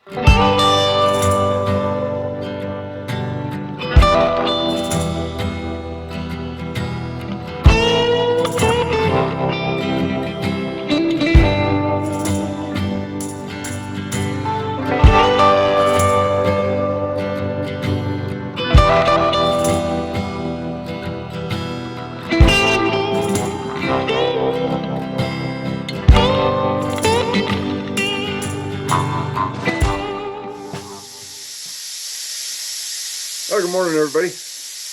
Oh, good morning, everybody.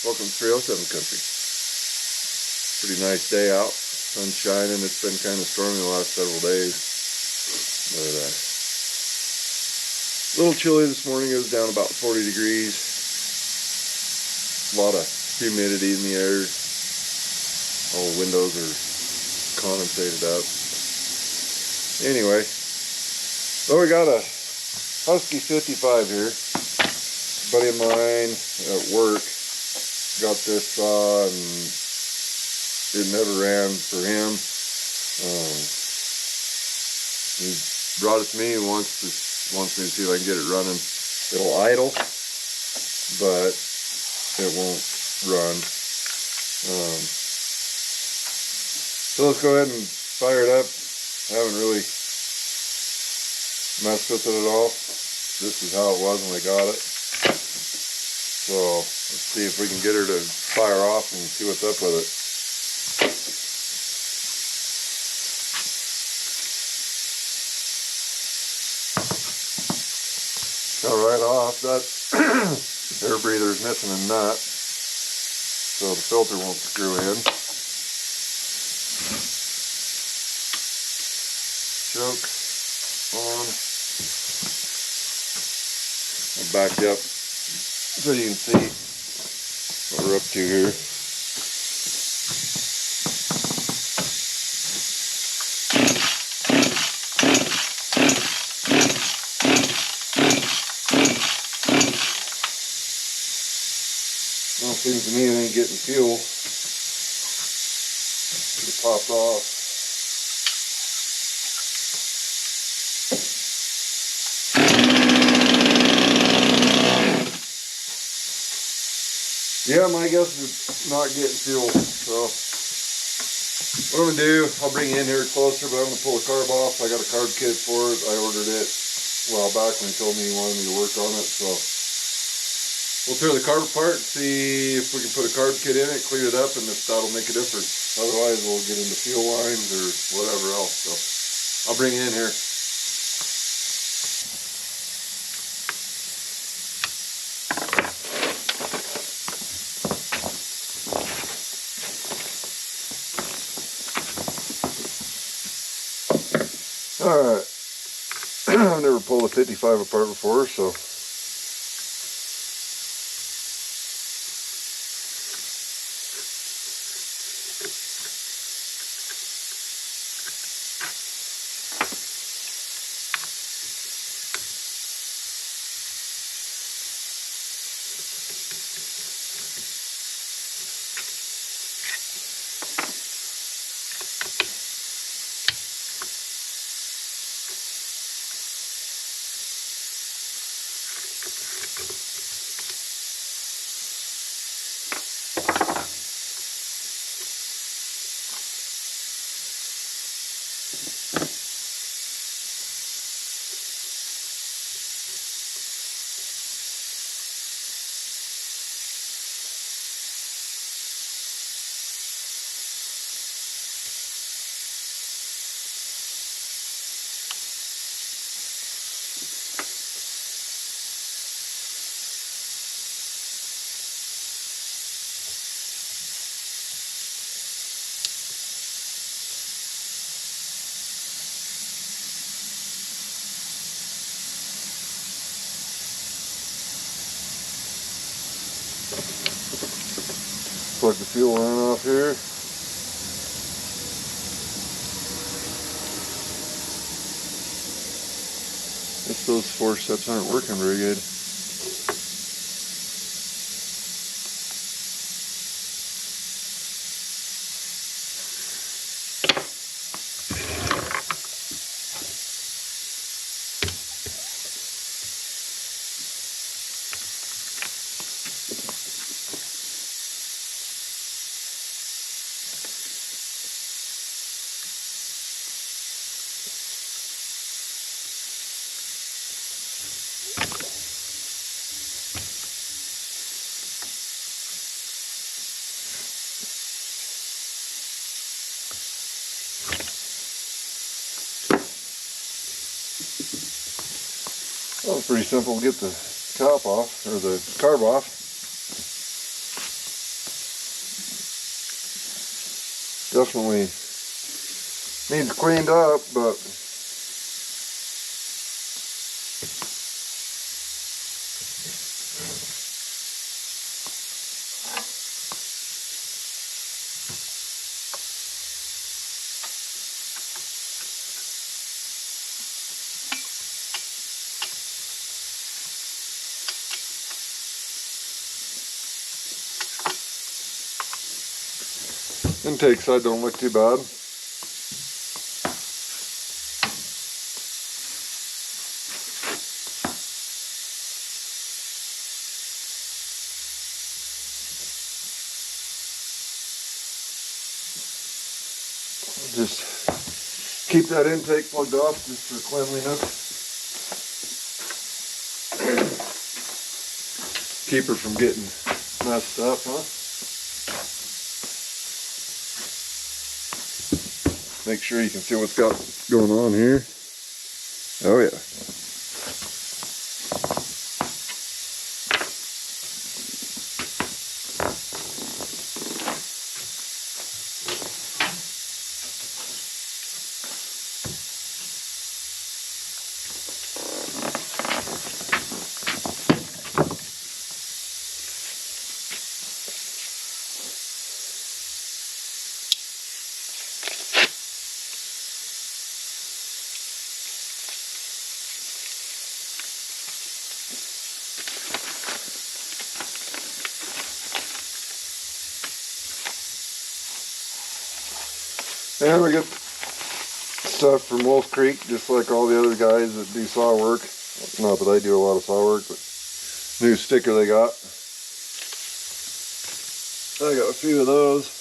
Welcome to 307 Country. Pretty nice day out. Sun's shining. It's been kind of stormy the last several days. But a little chilly this morning. It was down about 40 degrees. A lot of humidity in the air. All the windows are condensated up. Anyway, so we got a Husky 55 here. A buddy of mine at work got this saw and it never ran for him. He brought it to me and wants me to see if I can get it running. It'll idle, but it won't run. So let's go ahead and fire it up. I haven't really messed with it at all. This is how it was when I got it. So let's see if we can get her to fire off and see what's up with it. Got right off, that air breather is missing a nut, so the filter won't screw in. Choke on. I'll back you up so you can see what we're up to here. Well, it seems to me it ain't getting fuel. It popped off. Yeah, my guess is it's not getting fuel. So what I'm gonna do, I'll bring you in here closer, but I'm gonna pull the carb off. I got a carb kit for it. I ordered it a while back when he told me he wanted me to work on it. So we'll tear the carb apart and see if we can put a carb kit in it, clean it up, and if that'll make a difference. Otherwise, we'll get into fuel lines or whatever else. So I'll bring you in here. Alright, I've never pulled a 55 apart before, so plug the fuel line off here. Guess those forceps aren't working very good. That was pretty simple to get the top off, or the carb off. Definitely needs cleaned up, but intake side don't look too bad. Just keep that intake plugged off just for cleanliness. Keep her from getting messed up, huh? Make sure you can see what's got going on here. Oh yeah. And we get stuff from Wolf Creek, just like all the other guys that do saw work. Not that I do a lot of saw work, but new sticker they got. I got a few of those.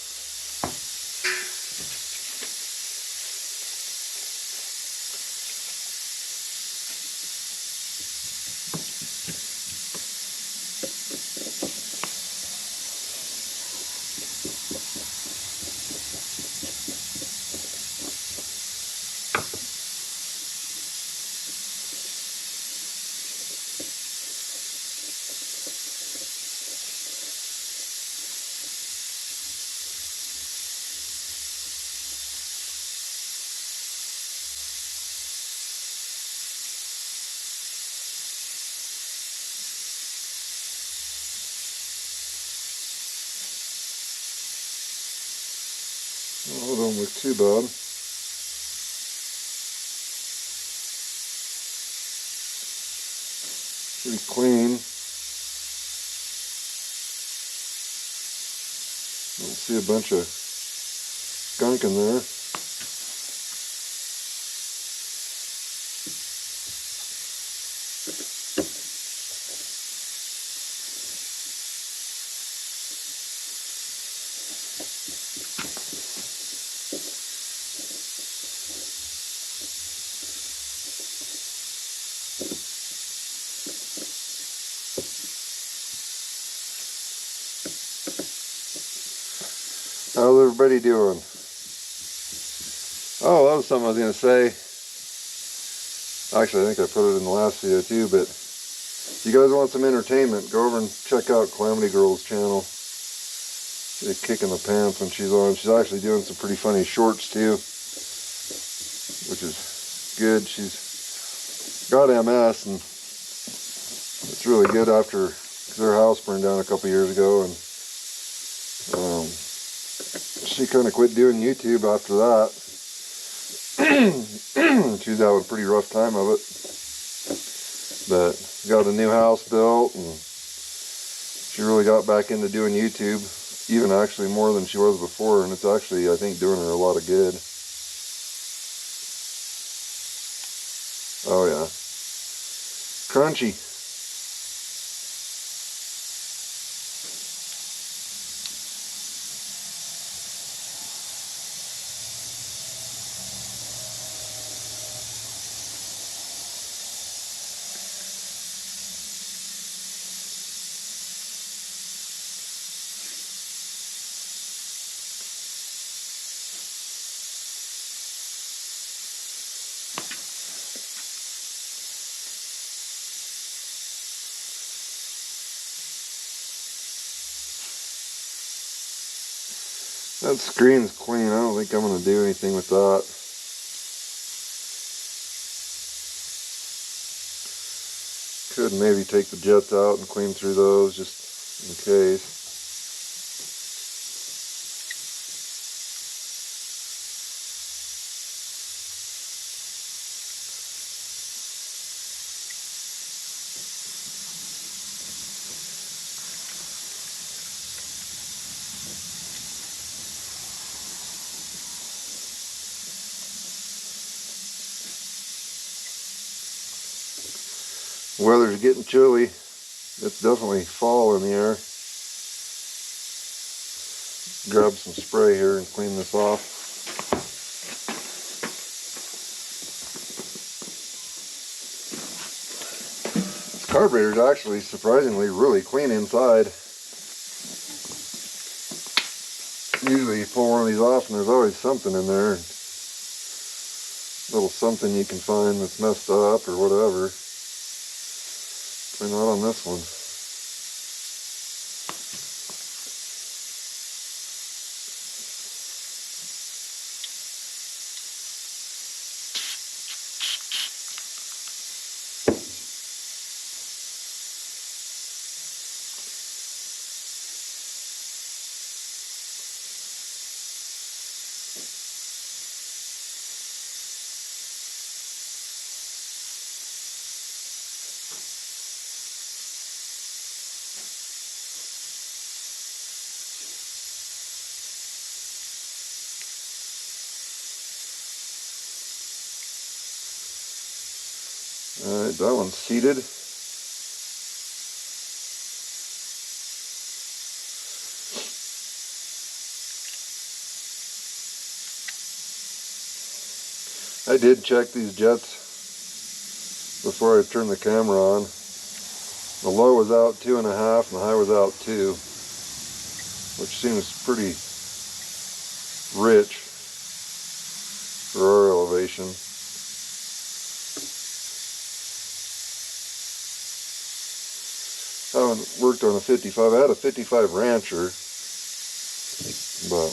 Oh, don't look too bad. Pretty clean. Don't see a bunch of gunk in there. How's everybody doing? Oh, that was something I was going to say. Actually, I think I put it in the last video too, but if you guys want some entertainment, go over and check out Calamity Girl's channel. She's a kick in the pants when she's on. She's actually doing some pretty funny shorts too, which is good. She's got MS, and it's really good after, because her house burned down a couple years ago, and she kind of quit doing YouTube after that. She's having a pretty rough time of it, but got a new house built, and she really got back into doing YouTube, even actually more than she was before, and it's actually, I think, doing her a lot of good. Oh yeah, crunchy. That screen's clean. I don't think I'm going to do anything with that. Could maybe take the jets out and clean through those just in case. The weather's getting chilly. It's definitely fall in the air. Grab some spray here and clean this off. This carburetor is actually surprisingly really clean inside. Usually you pull one of these off and there's always something in there. A little something you can find that's messed up or whatever. But not on this one. Alright, that one's seated. I did check these jets before I turned the camera on. The low was out 2.5 and the high was out 2, which seems pretty rich for our elevation. I haven't worked on a 55. I had a 55 Rancher, but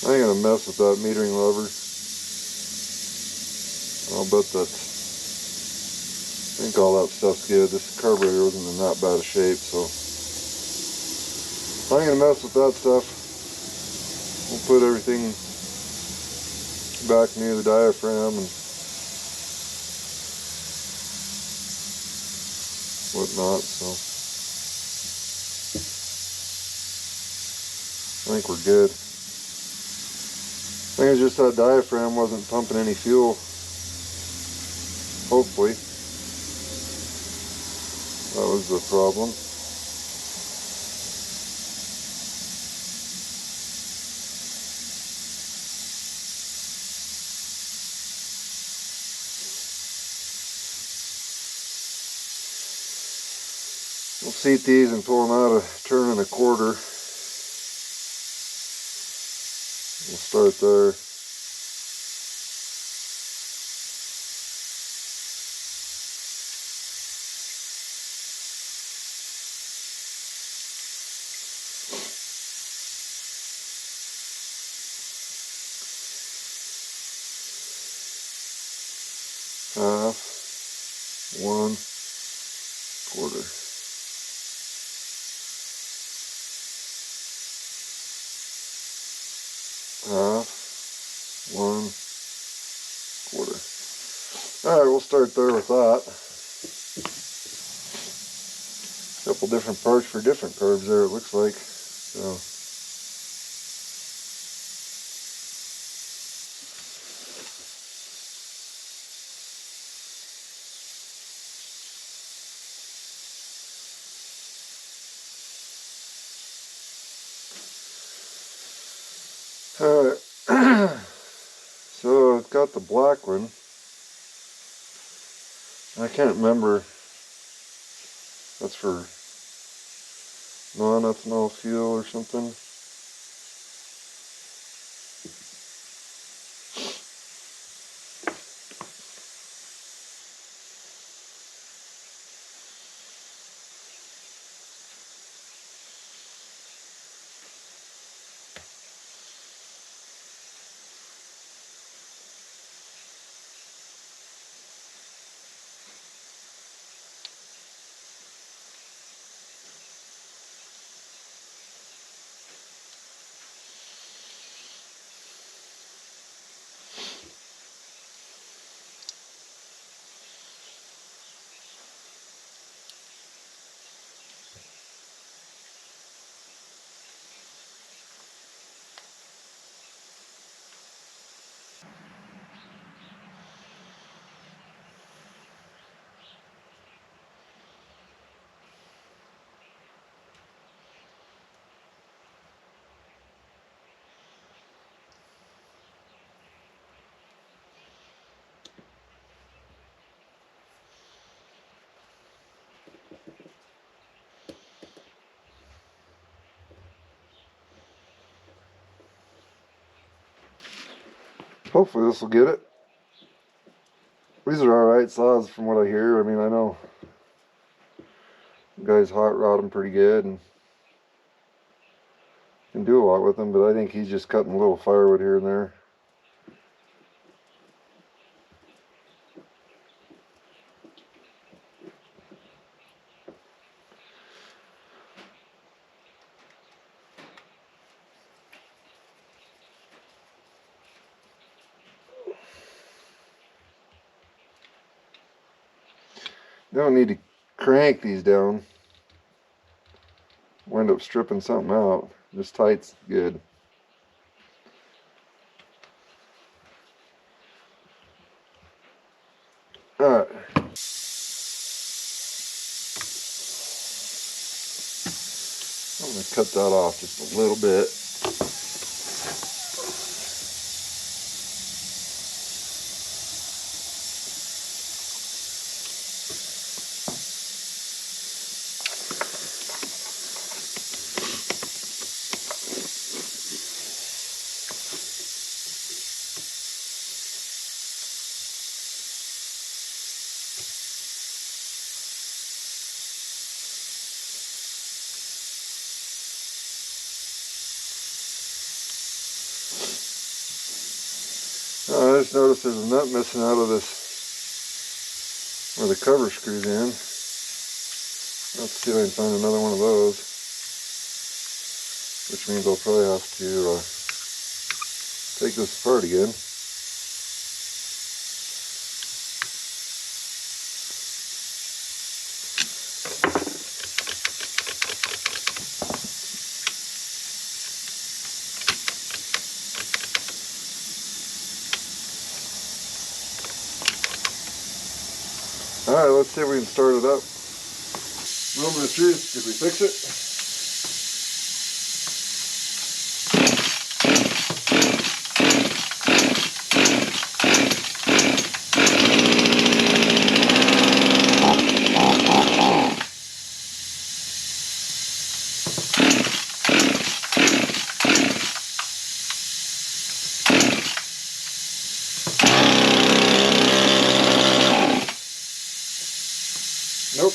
I ain't gonna mess with that metering lever. I'll bet that, I think all that stuff's good. This carburetor wasn't in that bad a shape, so I ain't gonna mess with that stuff. We'll put everything back near the diaphragm and whatnot, so I think we're good. I think it's just that diaphragm wasn't pumping any fuel. Hopefully. That was the problem. We'll seat these and pull them out a turn and a quarter. We'll start there. Half, 1 quarter. Half, 1 quarter. Alright, we'll start there with that. Couple different parts for different carbs there, it looks like. So got the black one. I can't remember. That's for non-ethanol fuel or something. Hopefully this will get it. These are alright saws from what I hear. I mean, I know the guys hot rod them pretty good and can do a lot with them, but I think he's just cutting a little firewood here and there. You don't need to crank these down. Wind up stripping something out. Just tight's good. Alright. I'm going to cut that off just a little bit. I just noticed there's a nut missing out of this where the cover screws in. Let's see if I can find another one of those, which means I'll probably have to take this apart again. Alright, let's see if we can start it up. Moment of truth, did we fix it? Nope.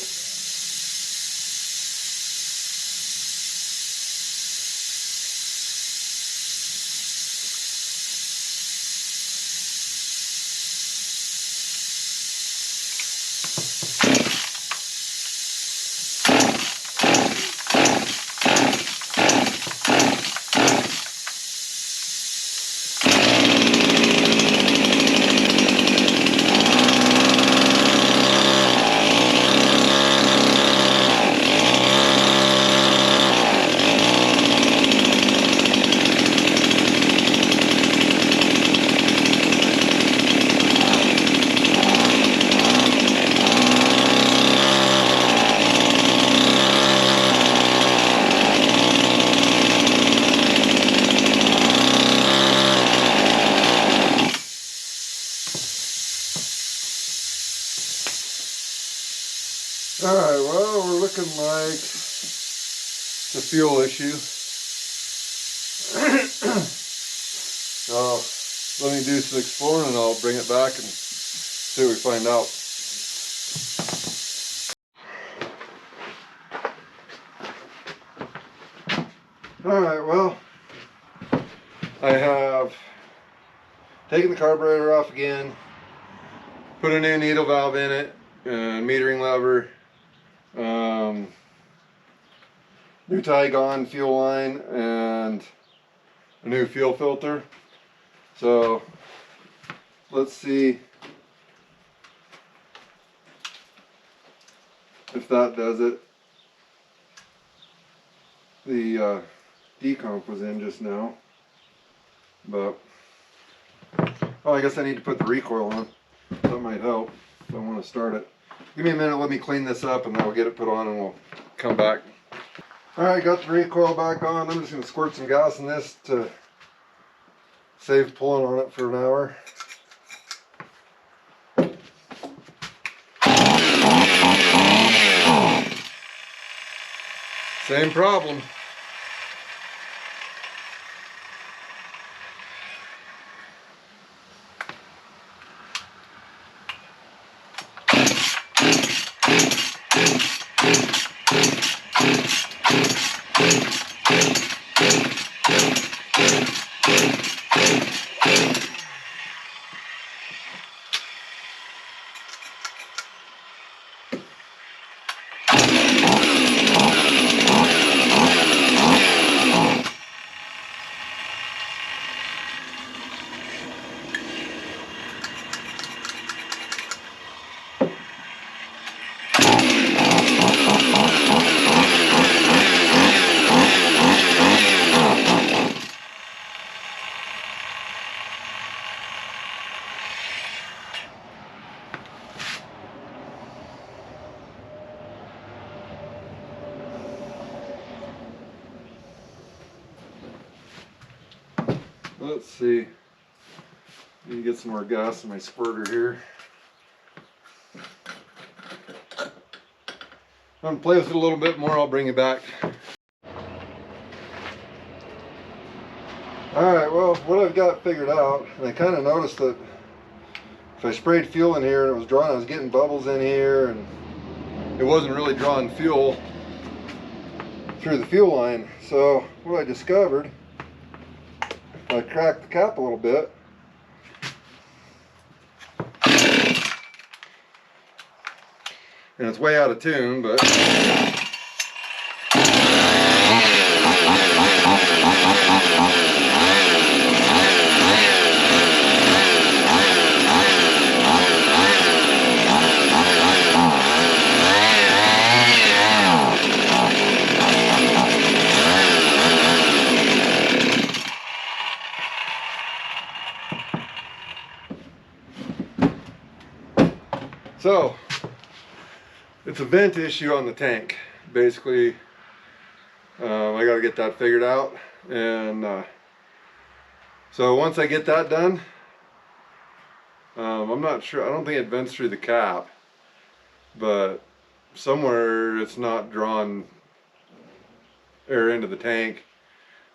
Alright, well, we're looking like the fuel issue. So let me do some exploring and I'll bring it back and see what we find out. Alright, well, I have taken the carburetor off again, put a new needle valve in it, metering lever, new Tygon fuel line, and a new fuel filter. So let's see if that does it. The decomp was in just now, but oh, I guess I need to put the recoil on. That might help if I want to start it. Give me a minute, let me clean this up and then we'll get it put on and we'll come back. Alright, got the recoil back on. I'm just going to squirt some gas in this to save pulling on it for an hour. Same problem. Let's see. Need to get some more gas in my squirter here. I'm going to play with it a little bit more, I'll bring it back. Alright, well, what I've got figured out, and I kind of noticed that if I sprayed fuel in here and it was drawing, I was getting bubbles in here, and it wasn't really drawing fuel through the fuel line. So what I discovered, I cracked the cap a little bit, and it's way out of tune, but so it's a vent issue on the tank. Basically, I got to get that figured out, and so once I get that done, I'm not sure. I don't think it vents through the cap, but somewhere it's not drawing air into the tank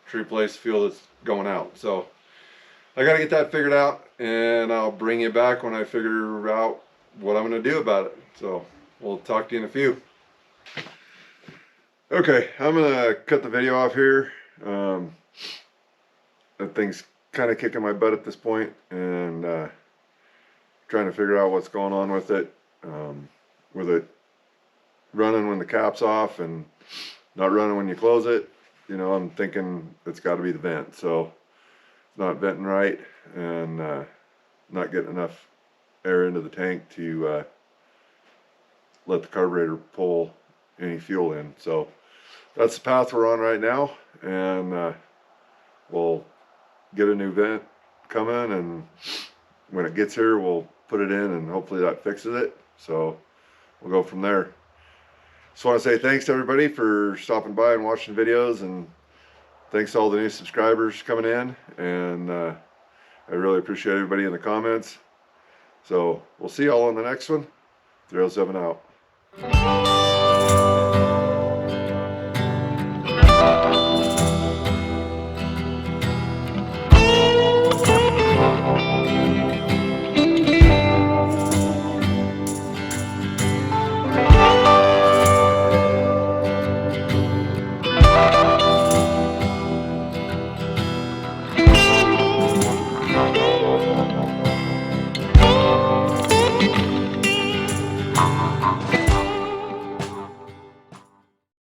to replace fuel that's going out. So I got to get that figured out, and I'll bring you back when I figure out what I'm going to do about it. So we'll talk to you in a few. Okay, I'm going to cut the video off here. That thing's kind of kicking my butt at this point, and trying to figure out what's going on with it. With it running when the cap's off and not running when you close it, you know, I'm thinking it's got to be the vent. So it's not venting right, and not getting enough air into the tank to let the carburetor pull any fuel in. So that's the path we're on right now, and we'll get a new vent coming, and when it gets here we'll put it in, and hopefully that fixes it. So we'll go from there. Just want to say thanks to everybody for stopping by and watching videos, and thanks to all the new subscribers coming in, and I really appreciate everybody in the comments. So we'll see y'all on the next one. 307 out.